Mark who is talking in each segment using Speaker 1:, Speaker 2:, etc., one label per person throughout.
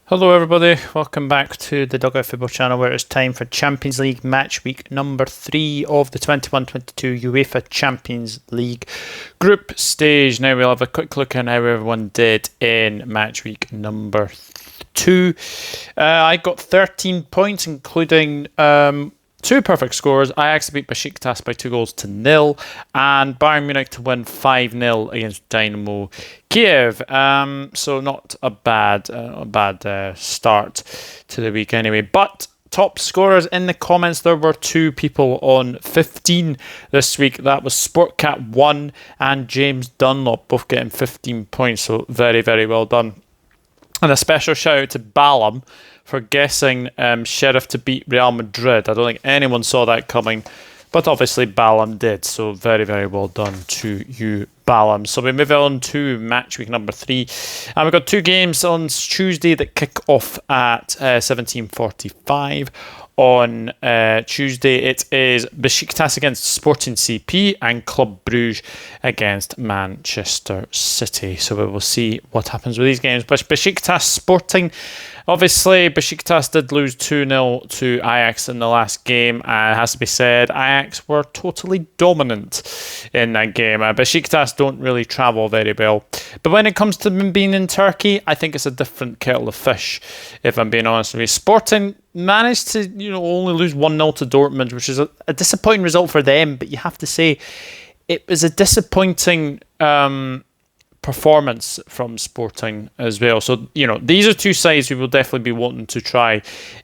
Speaker 1: Hello everybody, welcome back to the Dugout Football channel where it's time for Champions League match week number 3 of the 21-22 UEFA Champions League group stage. Now we'll have a quick look at how everyone did in match week number 2. I got 13 points including two perfect scores. Ajax beat Besiktas by 2-0 and Bayern Munich to win 5-0 against Dynamo Kiev. So not a bad start to the week anyway. But top scorers in the comments, there were 2 people on 15 this week. That was Sportcat1 and James Dunlop, both getting 15 points. So very, very well done. And a special shout out to Balam for guessing Sheriff to beat Real Madrid. I don't think anyone saw that coming, but obviously Balam did. So very, very well done to you, Balam. So we move on to match week number 3. And we've got 2 games on Tuesday that kick off at 17:45. On Tuesday, it is Besiktas against Sporting CP and Club Brugge against Manchester City. So we will see what happens with these games. But Besiktas Sporting, obviously, Besiktas did lose 2-0 to Ajax in the last game. It has to be said, Ajax were totally dominant in that game. Besiktas don't really travel very well. But when it comes to them being in Turkey, I think it's a different kettle of fish, if I'm being honest with you. Sporting managed to only lose 1-0 to Dortmund, which is a disappointing result for them, but you have to say it was a disappointing performance from Sporting as well. So these are 2 sides we will definitely be wanting to try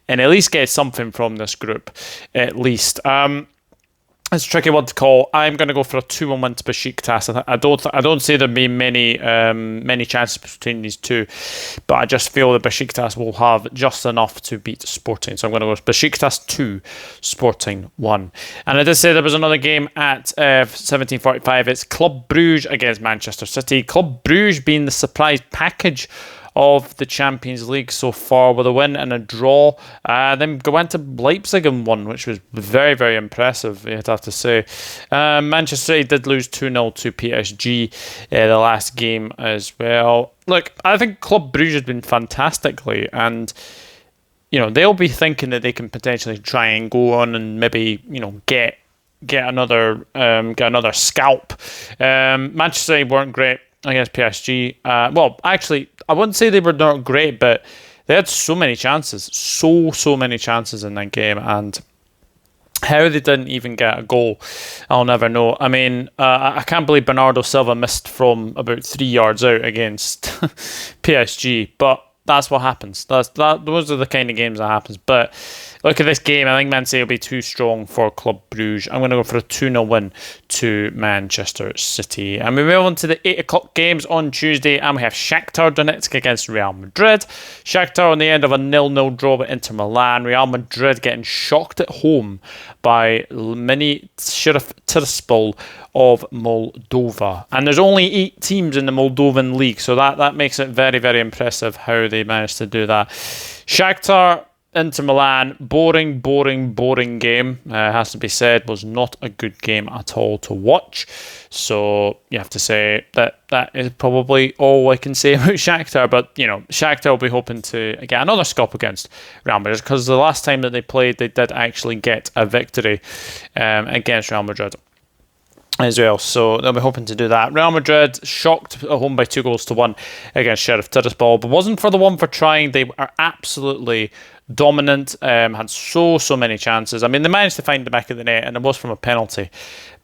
Speaker 1: and at least get something from this group at least. It's a tricky one to call. I'm going to go for a 2-1 win to Besiktas. I don't see there being many chances between these 2, but I just feel that Besiktas will have just enough to beat Sporting. So I'm going to go with Besiktas 2, Sporting 1. And I did say there was another game at 17:45. It's Club Brugge against Manchester City. Club Brugge being the surprise package of the Champions League so far with a win and a draw. Then went to Leipzig and won, which was very, very impressive, you'd have to say. Manchester City did lose 2-0 to PSG the last game as well. Look, I think Club Brugge has been fantastically, and they'll be thinking that they can potentially try and go on and maybe get another scalp. Manchester City weren't great against PSG. Well, actually, I wouldn't say they were not great, but they had so many chances, so many chances in that game, and how they didn't even get a goal, I'll never know. I mean, I can't believe Bernardo Silva missed from about 3 yards out against PSG, but that's what happens. Those are the kind of games that happens. But look at this game. I think Man City will be too strong for Club Brugge. I'm going to go for a 2-0 win to Manchester City. And we move on to the 8 o'clock games on Tuesday. And we have Shakhtar Donetsk against Real Madrid. Shakhtar on the end of a 0-0 draw with Inter Milan. Real Madrid getting shocked at home by mini Sheriff Tiraspol of Moldova. And there's only 8 teams in the Moldovan league, so that makes it very, very impressive how they managed to do that. Shakhtar, Inter Milan, boring game, has to be said, was not a good game at all to watch. So you have to say that is probably all I can say about Shakhtar. But Shakhtar will be hoping to get another scalp against Real Madrid, because the last time that they played, they did actually get a victory against Real Madrid as well, so they'll be hoping to do that. Real Madrid shocked at home by 2-1 against Sheriff Tiraspol, but wasn't for the one for trying. They are absolutely dominant, had so many chances. I mean, they managed to find the back of the net, and it was from a penalty,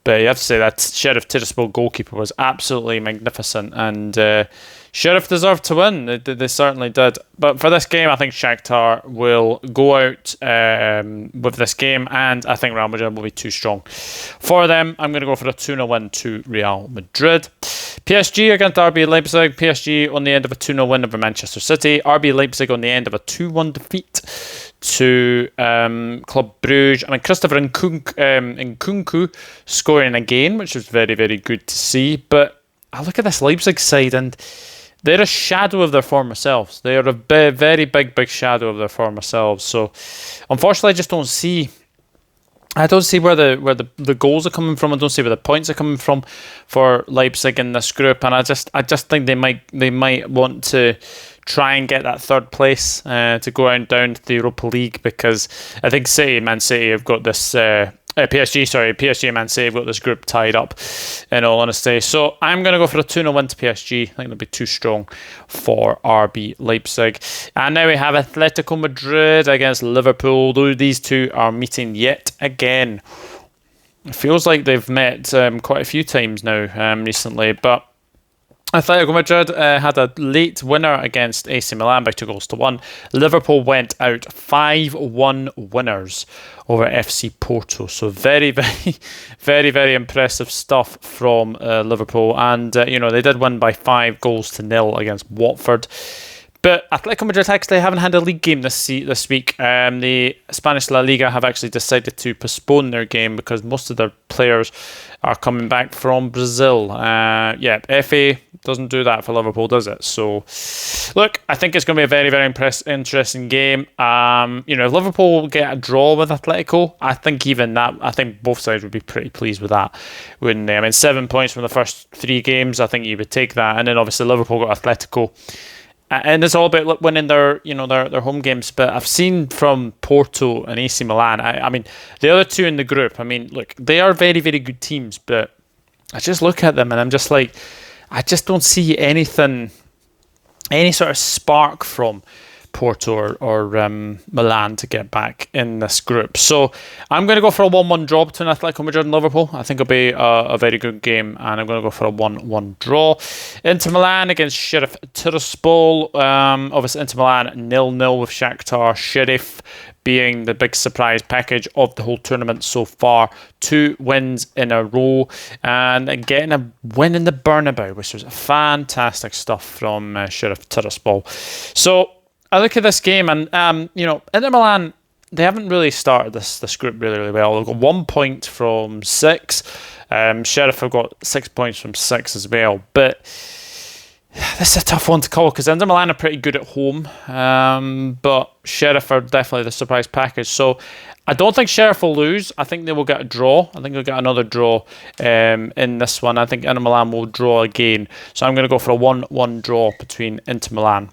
Speaker 1: but you have to say that Sheriff Tiraspol goalkeeper was absolutely magnificent, and Sheriff deserved to win. They certainly did. But for this game, I think Shakhtar will go out with this game, and I think Real Madrid will be too strong for them. I'm going to go for a 2-0 win to Real Madrid. PSG against RB Leipzig. PSG on the end of a 2-0 win over Manchester City. RB Leipzig on the end of a 2-1 defeat to Club Brugge. I mean, Christopher Nkunku scoring again, which was very, very good to see. But I look at this Leipzig side, and they're a shadow of their former selves. They are a very big shadow of their former selves. So, unfortunately, I just don't see I don't see where the goals are coming from. I don't see where the points are coming from for Leipzig in this group, and I just think they might want to try and get that third place to go down to the Europa League, because I think Man City have got this. PSG and Man City have got this group tied up, in all honesty. So I'm going to go for a 2-0 win to PSG. I think they'll be too strong for RB Leipzig. And now we have Atletico Madrid against Liverpool. Though these two are meeting yet again. It feels like they've met quite a few times now recently, but Atletico Madrid had a late winner against AC Milan by 2-1. Liverpool went out 5-1 winners over FC Porto. So very, very, very, very impressive stuff from Liverpool. And, they did win by 5-0 against Watford. But Atletico Madrid actually haven't had a league game this week. The Spanish La Liga have actually decided to postpone their game because most of their players are coming back from Brazil. FA doesn't do that for Liverpool, does it? So, look, I think it's going to be a very, very interesting game. If Liverpool get a draw with Atletico, I think both sides would be pretty pleased with that, wouldn't they? I mean, 7 points from the first 3 games, I think you would take that. And then obviously Liverpool got Atletico. And it's all about winning their home games. But I've seen from Porto and AC Milan, I mean, the other two in the group, I mean, look, they are very, very good teams. But I just look at them and I'm just like, I just don't see any sort of spark from Porto or Milan to get back in this group. So I'm going to go for a 1-1 draw between Atletico Madrid and Liverpool. I think it'll be a very good game, and I'm going to go for a 1-1 draw. Inter Milan against Sheriff Tiraspol. Obviously Inter Milan 0-0 with Shakhtar. Sheriff being the big surprise package of the whole tournament so far. 2 wins in a row and getting a win in the Bernabeu, which was fantastic stuff from Sheriff Tiraspol. So I look at this game and, Inter Milan, they haven't really started this group really, really well. They've got 1 point from 6. Sheriff have got 6 points from 6 as well. But this is a tough one to call because Inter Milan are pretty good at home. But Sheriff are definitely the surprise package. So I don't think Sheriff will lose. I think they will get a draw. I think they'll get another draw in this one. I think Inter Milan will draw again. So I'm going to go for a 1-1 draw between Inter Milan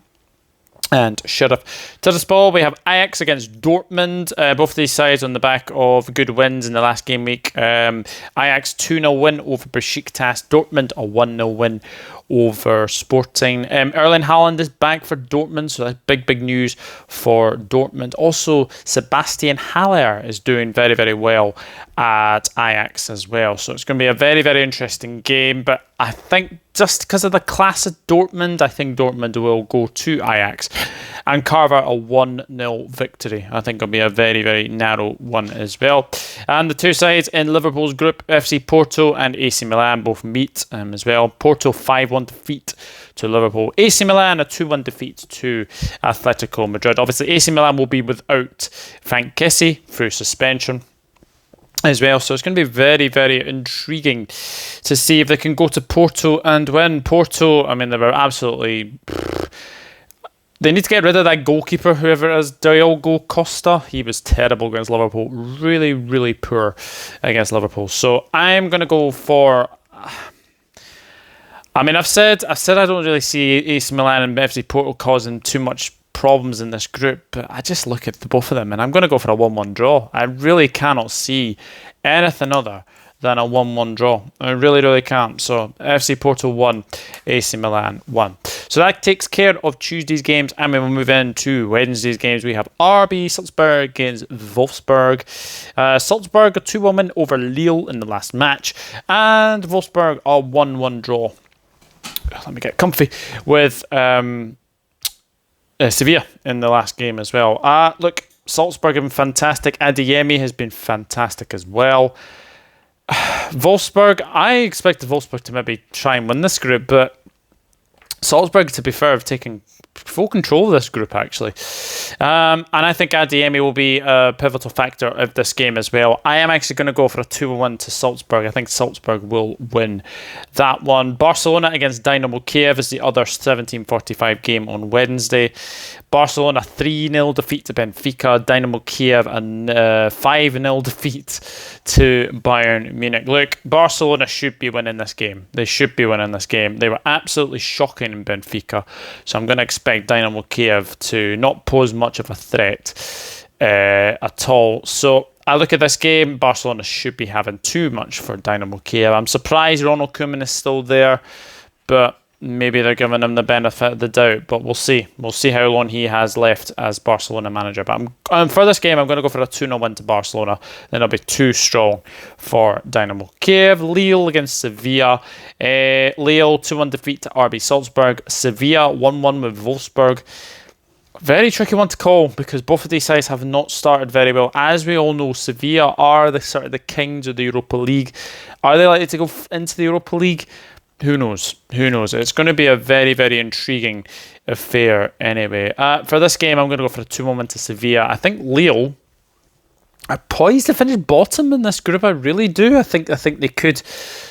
Speaker 1: and Sheriff Tiraspol. We have Ajax against Dortmund. Both of these sides on the back of good wins in the last game week. Ajax 2-0 win over Besiktas. Dortmund a 1-0 win over Sporting. Erling Haaland is back for Dortmund, so that's big news for Dortmund. Also, Sebastian Haller is doing very, very well at Ajax as well. So it's going to be a very, very interesting game. But I think just because of the class of Dortmund, I think Dortmund will go to Ajax and carve out a 1-0 victory. I think it'll be a very, very narrow one as well. And the two sides in Liverpool's group, FC Porto and AC Milan, both meet as well. Porto 5-1 defeat to Liverpool. AC Milan a 2-1 defeat to Atletico Madrid. Obviously, AC Milan will be without Frank Kessie through suspension as well. So it's going to be very, very intriguing to see if they can go to Porto and win. Porto, I mean, they were absolutely... They need to get rid of that goalkeeper, whoever it is, Diogo Costa. He was terrible against Liverpool. Really, really poor against Liverpool. So I'm going to go for... I mean, I've said I don't really see AC Milan and FC Porto causing too much problems in this group, but I just look at the both of them and I'm going to go for a 1-1 draw. I really cannot see anything other than a 1-1 draw. I really, really can't. So FC Porto 1, AC Milan 1. So that takes care of Tuesday's games, and we will move into Wednesday's games. We have RB Salzburg against Wolfsburg. Salzburg a 2-1 win over Lille in the last match, and Wolfsburg a 1-1 draw. Let me get comfy with Sevilla in the last game as well. Look, Salzburg have been fantastic. Adeyemi has been fantastic as well. Wolfsburg, I expected Wolfsburg to maybe try and win this group, but Salzburg, to be fair, have taken full control of this group, actually. And I think Adeyemi will be a pivotal factor of this game as well. I am actually going to go for a 2-1 to Salzburg. I think Salzburg will win that one. Barcelona against Dynamo Kiev is the other 17:45 game on Wednesday. Barcelona 3-0 defeat to Benfica. Dynamo Kiev a 5-0 defeat to Bayern Munich. Look, Barcelona should be winning this game. They should be winning this game. They were absolutely shocking in Benfica. So I'm going to expect Dynamo Kiev to not pose much of a threat at all. So I look at this game, Barcelona should be having too much for Dynamo Kiev. I'm surprised Ronald Koeman is still there, but maybe they're giving him the benefit of the doubt, but we'll see. We'll see how long he has left as Barcelona manager. But for this game, I'm going to go for a 2-0 win to Barcelona. Then it'll be too strong for Dynamo Kiev. Lille against Sevilla. Lille 2-1 defeat to RB Salzburg. Sevilla 1-1 with Wolfsburg. Very tricky one to call because both of these sides have not started very well. As we all know, Sevilla are the sort of the kings of the Europa League. Are they likely to go into the Europa League? Who knows? Who knows? It's going to be a very, very intriguing affair anyway. For this game, I'm going to go for a 2-1 win to Sevilla. I think Lille are poised to finish bottom in this group. I really do. I think they could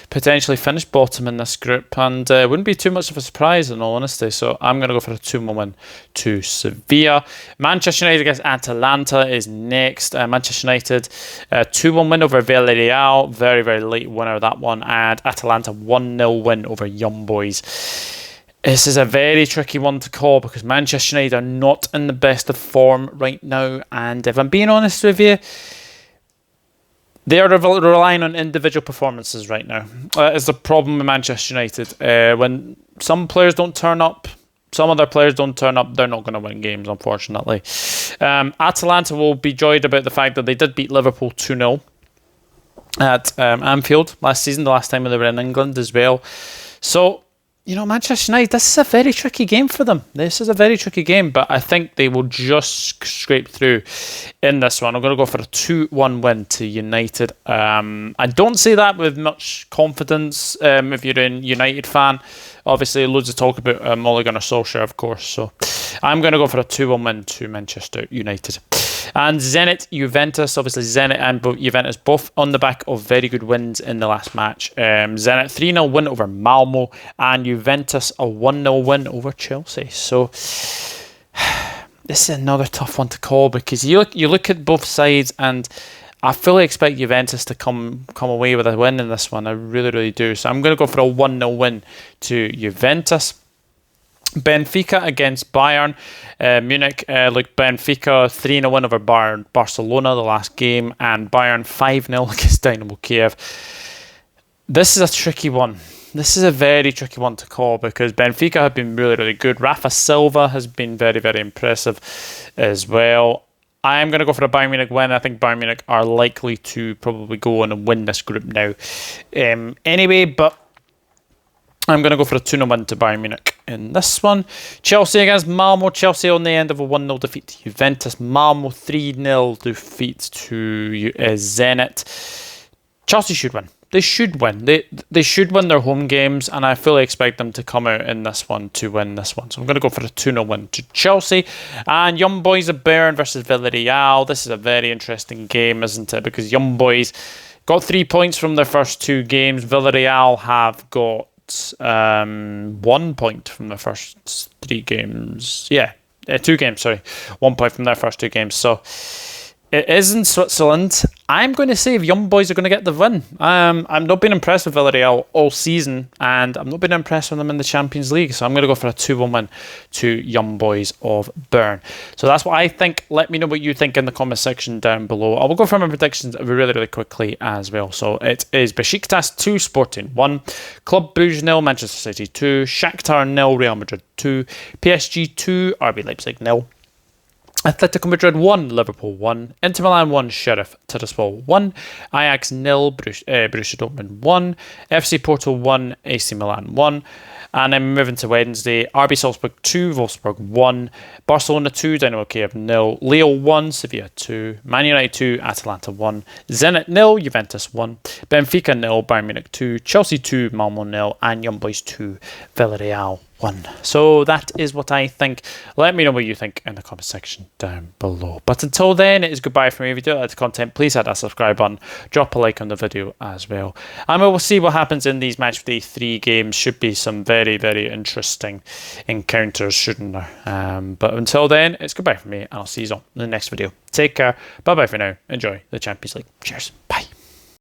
Speaker 1: potentially finish bottom in this group, and it wouldn't be too much of a surprise in all honesty. So I'm going to go for a 2-1 win to Sevilla. Manchester United against Atalanta is next. Manchester United 2-1 win over Villarreal. Very, very late winner that one. And Atalanta 1-0 win over Young Boys. This is a very tricky one to call because Manchester United are not in the best of form right now. And if I'm being honest with you, they are relying on individual performances right now. It's the problem with Manchester United. When some players don't turn up, some other players don't turn up, they're not going to win games, unfortunately. Atalanta will be joyed about the fact that they did beat Liverpool 2-0 at Anfield last season, the last time they were in England as well. So, you know, Manchester United, this is a very tricky game for them. This is a very tricky game, but I think they will just scrape through in this one. I'm going to go for a 2-1 win to United. I don't say that with much confidence if you're a United fan. Obviously, loads of talk about Ole Gunnar Solskjaer, of course. So I'm going to go for a 2-1 win to Manchester United. And Zenit, Juventus, obviously Zenit and Juventus both on the back of very good wins in the last match. Zenit 3-0 win over Malmo and Juventus a 1-0 win over Chelsea. So this is another tough one to call because you look at both sides and I fully expect Juventus to come away with a win in this one. I really, really do. So I'm going to go for a 1-0 win to Juventus. Benfica against Bayern Munich. Look, Benfica 3-0 win over Barcelona the last game, and Bayern 5-0 against Dynamo Kiev. This is a tricky one. This is a very tricky one to call because Benfica have been really, really good. Rafa Silva has been very, very impressive as well. I am going to go for a Bayern Munich win. I think Bayern Munich are likely to probably go on and win this group now. Anyway, but I'm going to go for a 2-0 win to Bayern Munich in this one. Chelsea against Malmo. Chelsea on the end of a 1-0 defeat to Juventus. Malmo 3-0 defeat to Zenit. Chelsea should win. They should win. They should win their home games, and I fully expect them to come out in this one to win this one. So I'm going to go for a 2-0 win to Chelsea. And Young Boys of Bayern versus Villarreal. This is a very interesting game, isn't it? Because Young Boys got 3 points from their first 2 games. Villarreal have got 1 point from the first 3 games. 2 games, sorry. 1 point from their first 2 games. So it is in Switzerland. I'm going to say if Young Boys are going to get the win. I'm not been impressed with Villarreal all season, and I'm not been impressed with them in the Champions League. So I'm going to go for a 2-1 win to Young Boys of Bern. So that's what I think. Let me know what you think in the comment section down below. I will go for my predictions really, really quickly as well. So it is Besiktas 2, Sporting 1, Club Brugge 0, Manchester City 2, Shakhtar 0, Real Madrid 2, PSG 2, RB Leipzig 0. Atletico Madrid 1, Liverpool 1, Inter Milan 1, Sheriff Tiraspol 1, Ajax 0, Borussia Dortmund 1, FC Porto 1, AC Milan 1, and then moving to Wednesday, RB Salzburg 2, Wolfsburg 1, Barcelona 2, Dynamo Kiev 0, Lille 1, Sevilla 2, Man United 2, Atalanta 1, Zenit 0, Juventus 1, Benfica 0, Bayern Munich 2, Chelsea 2, Malmo 0, and Young Boys 2, Villarreal 1. So that is what I think. Let me know what you think in the comment section down below. But until then, it is goodbye from me. If you do like the content, please hit that subscribe button. Drop a like on the video as well. And we will see what happens in these Matchday 3 games. Should be some very, very interesting encounters, shouldn't there? But until then, it's goodbye from me. And I'll see you all in the next video. Take care. Bye-bye for now. Enjoy the Champions League. Cheers. Bye.